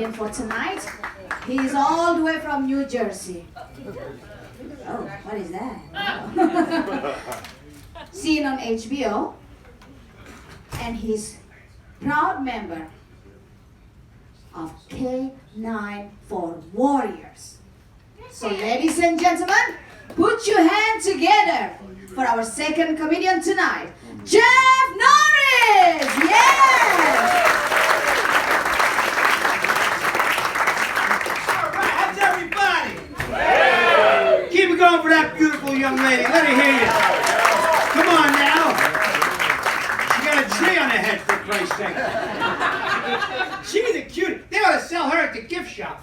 comedian for tonight. He is all the way from New Jersey. Oh, what is that? Seen on HBO. And he's proud member of K9 for Warriors. So ladies and gentlemen, put your hands together for our second comedian tonight, Jeff Norris! Yes! All right, how's everybody? Hey. Keep it going for that beautiful young lady. Let her hear you. Come on now. She got a tree on her head, for Christ's sake. She's a cutie. They ought to sell her at the gift shop.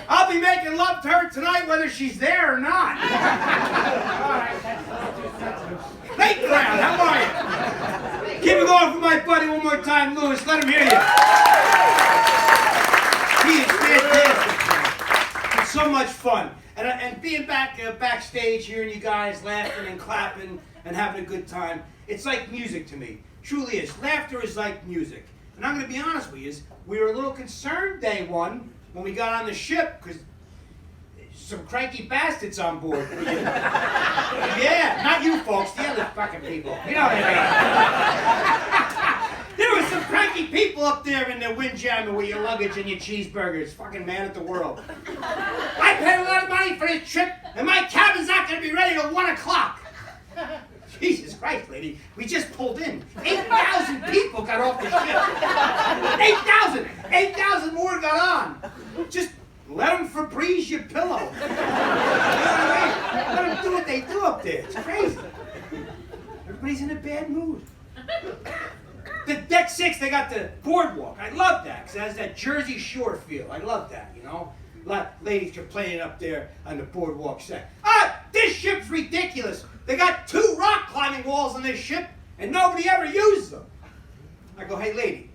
I'll be making love to her tonight whether she's there or not. Late crowd, how are you? Keep it going for my buddy one more time, Lewis. Let him hear you. He is fantastic. It's so much fun. And being backstage, hearing you guys laughing and clapping and having a good time, it's like music to me. Truly is. Laughter is like music. And I'm going to be honest with you, we were a little concerned day one when we got on the ship because some cranky bastards on board. Yeah, not you folks, the other fucking people. You know what I mean? There were some cranky people up there in the windjammer with your luggage and your cheeseburgers. Fucking man at the world. I paid a lot of money for this trip, and my cabin's not going to be ready till 1 o'clock. Jesus Christ, lady. We just pulled in. 8,000 people got off the ship. 8,000! 8,000 more got on. Just let them Febreze your pillow. You know what I mean? Let them do what they do up there. It's crazy. Everybody's in a bad mood. The deck 6, they got the boardwalk. I love that because it has that Jersey Shore feel. I love that, you know. A lot of ladies are playing up there on the boardwalk set. This ship's ridiculous. They got 2 rock climbing walls on this ship, and nobody ever uses them. I go, hey, lady,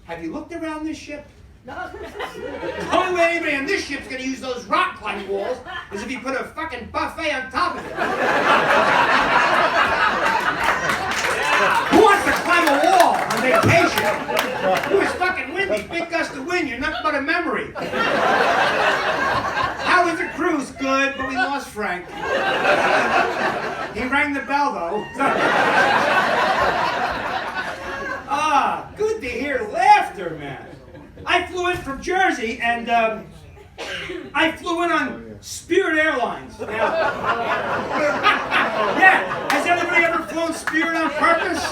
have you looked around this ship? No. The only way anybody on this ship's going to use those rock climbing walls is if you put a fucking buffet on top of it. Who wants to climb a wall on vacation? It was fucking windy, big gust of wind, you're nothing but a memory. How was the cruise? Good, but we lost Frank. He rang the bell, though. Good to hear laughter, man. I flew in from Jersey, and I flew in on Spirit Airlines. Yeah, has anybody ever flown Spirit on purpose?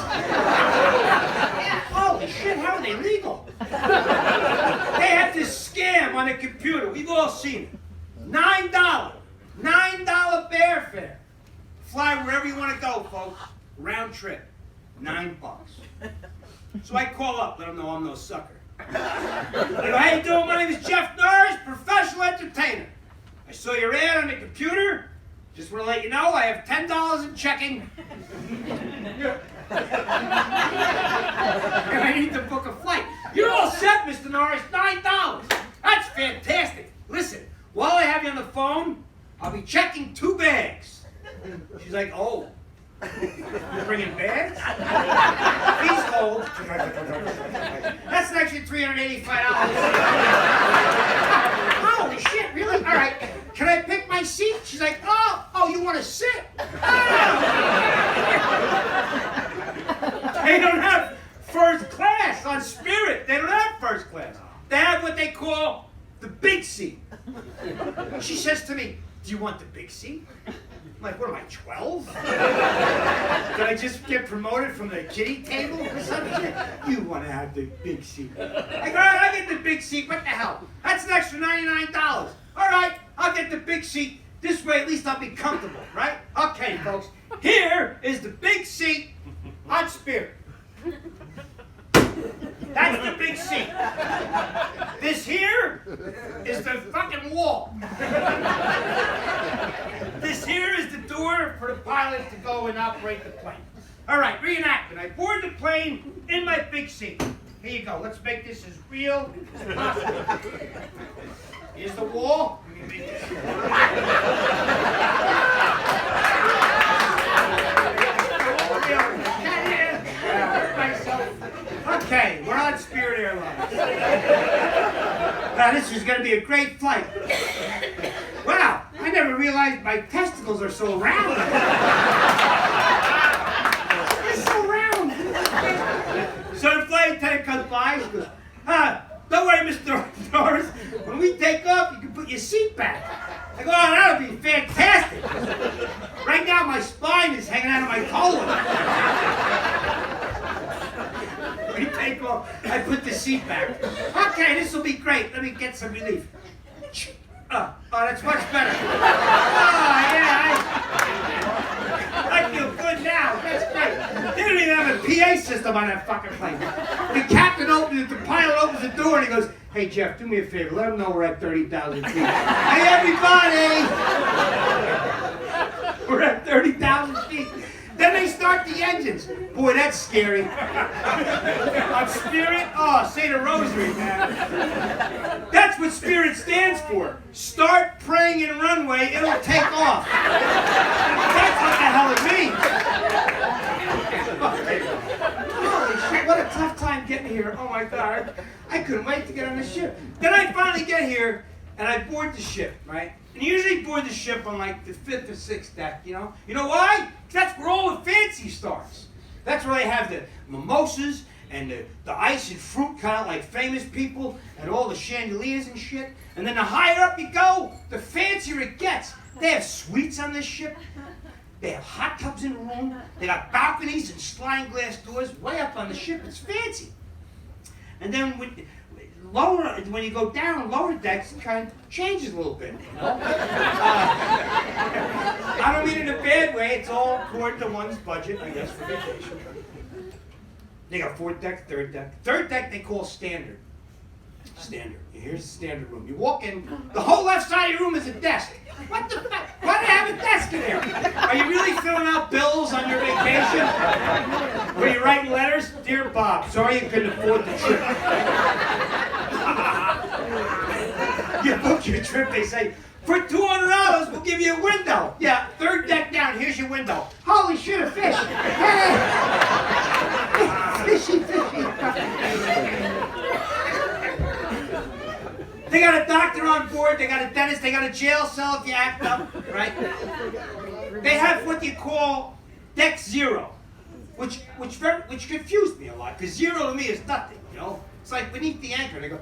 Holy shit, how are they legal? They have this scam on a computer. We've all seen it. $9 airfare. Fly wherever you want to go, folks. Round trip. $9. So I call up, let them know I'm no sucker. I go, how you doing? My name is Jeff Norris, professional entertainer. I saw your ad on the computer. Just want to let you know I have $10 in checking. And I need to book a flight. You're all set, Mr. Norris. $9. That's fantastic. Listen, while I have you on the phone, I'll be checking 2 bags. She's like, oh. You're bringing bags? Please hold. That's an extra $385. Holy shit, really? All right. Can I pick my seat? She's like, oh, you want to sit? They don't have first class on Spirit. They don't have first class. They have what they call the big seat. She says to me, do you want the big seat? I'm like, what am I, 12? Did I just get promoted from the kiddie table or something? You want to have the big seat. I go, all right, I get the big seat. What the hell? That's an extra $99. All right, I'll get the big seat. This way, at least I'll be comfortable, right? Okay, folks. Here is the big seat on Spirit. That's the big seat. This here is the fucking wall. This here is the door for the pilot to go and operate the plane. All right, reenactment. I board the plane in my big seat. Here you go. Let's make this as real as possible. Here's the wall. Let me make this. Okay, we're on Spirit Airlines. This is going to be a great flight. Wow, I never realized my testicles are so round. They're so round. So the flight attendant comes by, she goes, don't worry, Mr. Norris. When we take off, you can put your seat back. I go, oh, that would be fantastic. Right now, my spine is hanging out of my colon. We take off, I put the seat back. Okay, this will be great. Let me get some relief. Oh, that's much better. Oh, yeah, I feel good now. That's great. They don't even have a PA system on that fucking plane. The captain opens it, the pilot opens the door, and he goes, hey, Jeff, do me a favor. Let them know we're at 30,000 feet. Hey, everybody! We're at 30,000 feet. Then they start the engines. Boy, that's scary. On Spirit, oh, say the rosary, man. That's what Spirit stands for. Start praying in runway, it'll take off. That's what the hell it means. Holy shit, what a tough time getting here. Oh my God, I couldn't wait to get on the ship. Then I finally get here, and I board the ship, right? And you usually board the ship on like the 5th or 6th deck, you know? You know why? Because that's where all the fancy starts. That's where they have the mimosas and the ice and fruit cut out like famous people and all the chandeliers and shit. And then the higher up you go, the fancier it gets. They have suites on this ship. They have hot tubs in the room. They got balconies and sliding glass doors way up on the ship. It's fancy. And then when you go down, lower decks, it kind of changes a little bit, you know? I don't mean in a bad way. It's all according to one's budget, I guess, for vacation. They got 4th deck, 3rd deck. 3rd deck they call standard. Standard. Here's the standard room. You walk in, the whole left side of your room is a desk. What the fuck? Why do they have a desk in there? Are you really filling out bills on your vacation? Were you writing letters? Dear Bob, sorry you couldn't afford the trip. You book your trip, they say, for $200, we'll give you a window. Yeah, 3rd deck down, here's your window. Holy shit, a fish. Hey! Fishy, fishy. They got a doctor on board, they got a dentist, they got a jail cell if you act up, right? They have what you call deck 0, which confused me a lot, because 0 to me is nothing, you know? It's like beneath the anchor, they go,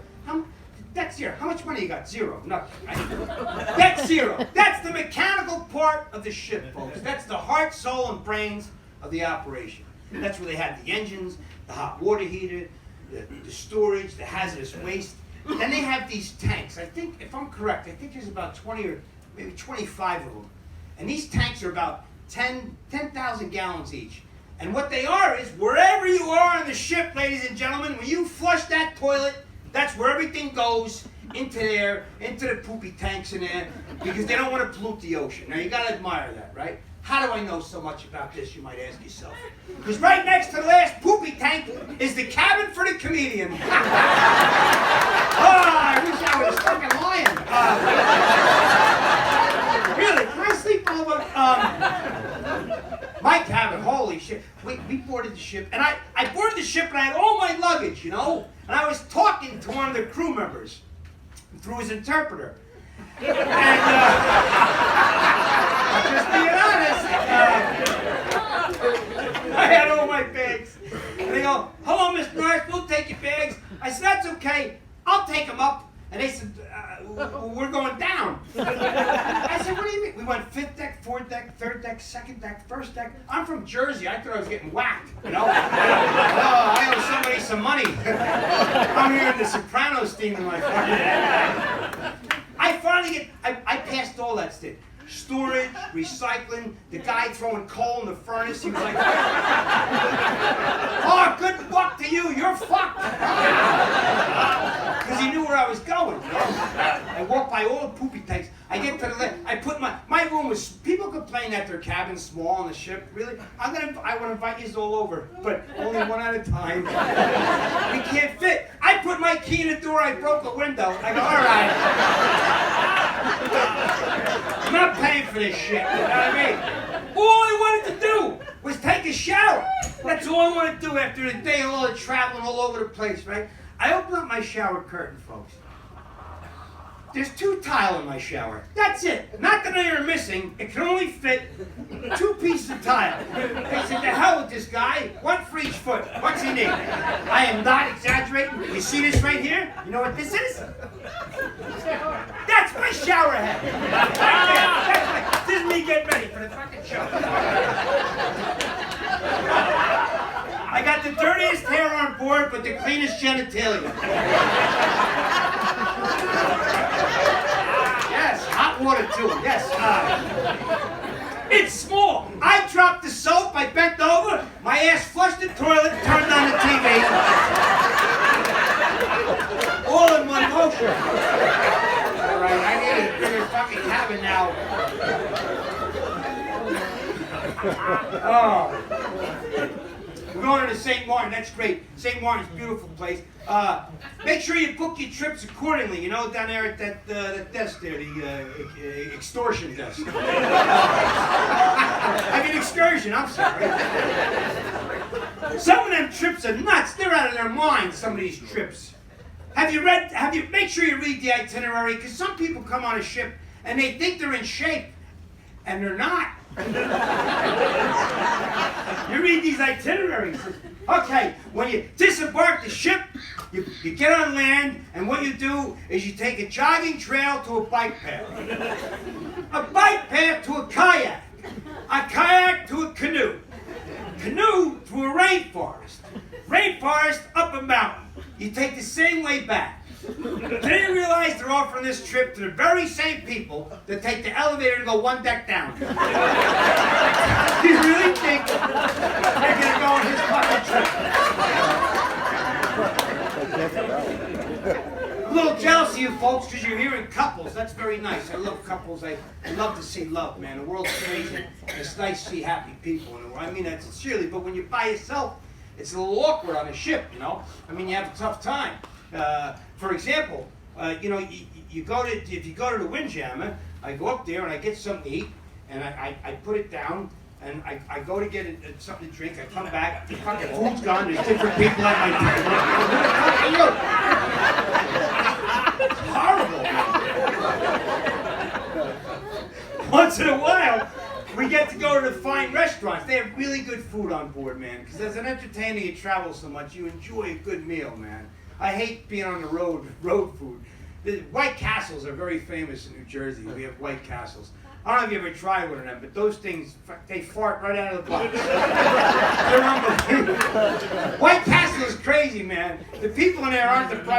deck 0, how much money you got? 0, nothing, right? Deck 0, that's the mechanical part of the ship, folks. That's the heart, soul, and brains of the operation. That's where they have the engines, the hot water heater, the storage, the hazardous waste. Then they have these tanks. I think, if I'm correct, I think there's about 20 or maybe 25 of them. And these tanks are about 10,000 gallons each. And what they are is, wherever you are on the ship, ladies and gentlemen, when you flush that toilet, that's where everything goes into there, into the poopy tanks in there, because they don't want to pollute the ocean. Now, you got to admire that, right? How do I know so much about this, you might ask yourself? Because right next to the last poopy tank is the cabin for the comedian. I wish I was fucking lying. Really, can I sleep over? My cabin, holy shit. We boarded the ship, and I boarded the ship and I had all my luggage, you know? And I was talking to one of the crew members through his interpreter. And, just being honest, I had all my bags. And they go, hello, Mr. Norris, we'll take your bags. I said, that's okay, I'll take them up. And they said, we're going down. I said, what do you mean? We went 5th deck, 4th deck, 3rd deck, 2nd deck, 1st deck. I'm from Jersey. I thought I was getting whacked, you know? I owe somebody some money. I'm hearing the Sopranos theme in my fucking head. I passed all that shit. Storage, recycling, the guy throwing coal in the furnace, he was like, oh, good luck to you, you're fucked. Because he knew where I was going, you know? I walked by all the poopy tanks. I get to the left, I put my room was, people complain that their cabin's small on the ship, really? I want to invite you all over, but only one at a time. We can't fit. I put my key in the door, I broke a window. I go, all right. I'm not paying for this shit, you know what I mean? All I wanted to do was take a shower. That's all I wanted to do after a day of all the traveling all over the place, right? I opened up my shower curtain, folks. There's 2 tile in my shower. That's it. Not that they are missing. It can only fit 2 pieces of tile. I said, to hell with this guy. 1 for each foot. What's he need? I am not exaggerating. You see this right here? You know what this is? That's my shower head. This is me getting ready for the fucking show. I got the dirtiest hair on board, but the cleanest genitalia. Yes, hot water too. Yes. It's small. I dropped the soap. I bent over. My ass flushed the toilet, turned on the TV. All in one motion. All right, I need a bigger fucking cabin now. Oh. We're going to St. Martin. That's great. St. Martin's a beautiful place. Make sure you book your trips accordingly. You know, down there at that desk there, the extortion desk. I mean, excursion. I'm sorry. Some of them trips are nuts. They're out of their minds. Some of these trips. Make sure you read the itinerary, because some people come on a ship and they think they're in shape, and they're not. You read these itineraries. Okay, when you disembark the ship, you get on land, and what you do is you take a jogging trail to a bike path. A bike path to a kayak to a canoe. Canoe to a rainforest. Rainforest up a mountain. You take the same way back. Then you realize they're offering this trip to the very same people that take the elevator to go 1 deck down. Do you really think they're going to go on his fucking trip? I'm a little jealous of you folks because you're here in couples. That's very nice. I love couples. I love to see love, man. The world's crazy. It's nice to see happy people in the world. I mean that sincerely, but when you're by yourself, it's a little awkward on a ship, you know? I mean, you have a tough time. For example, if you go to the Windjammer, I go up there and I get something to eat, and I put it down, and I go to get something to drink. I come back, the fucking food's gone. There's different people at my table. It's horrible. Once in a while, we get to go to the fine restaurants. They have really good food on board, man. Because as an entertainer, you travel so much, you enjoy a good meal, man. I hate being on the road food. The White Castles are very famous in New Jersey. We have White Castles. I don't know if you ever tried one of them, but those things, they fart right out of the box. They're unbelievable. White Castle is crazy, man. The people in there aren't the brightest.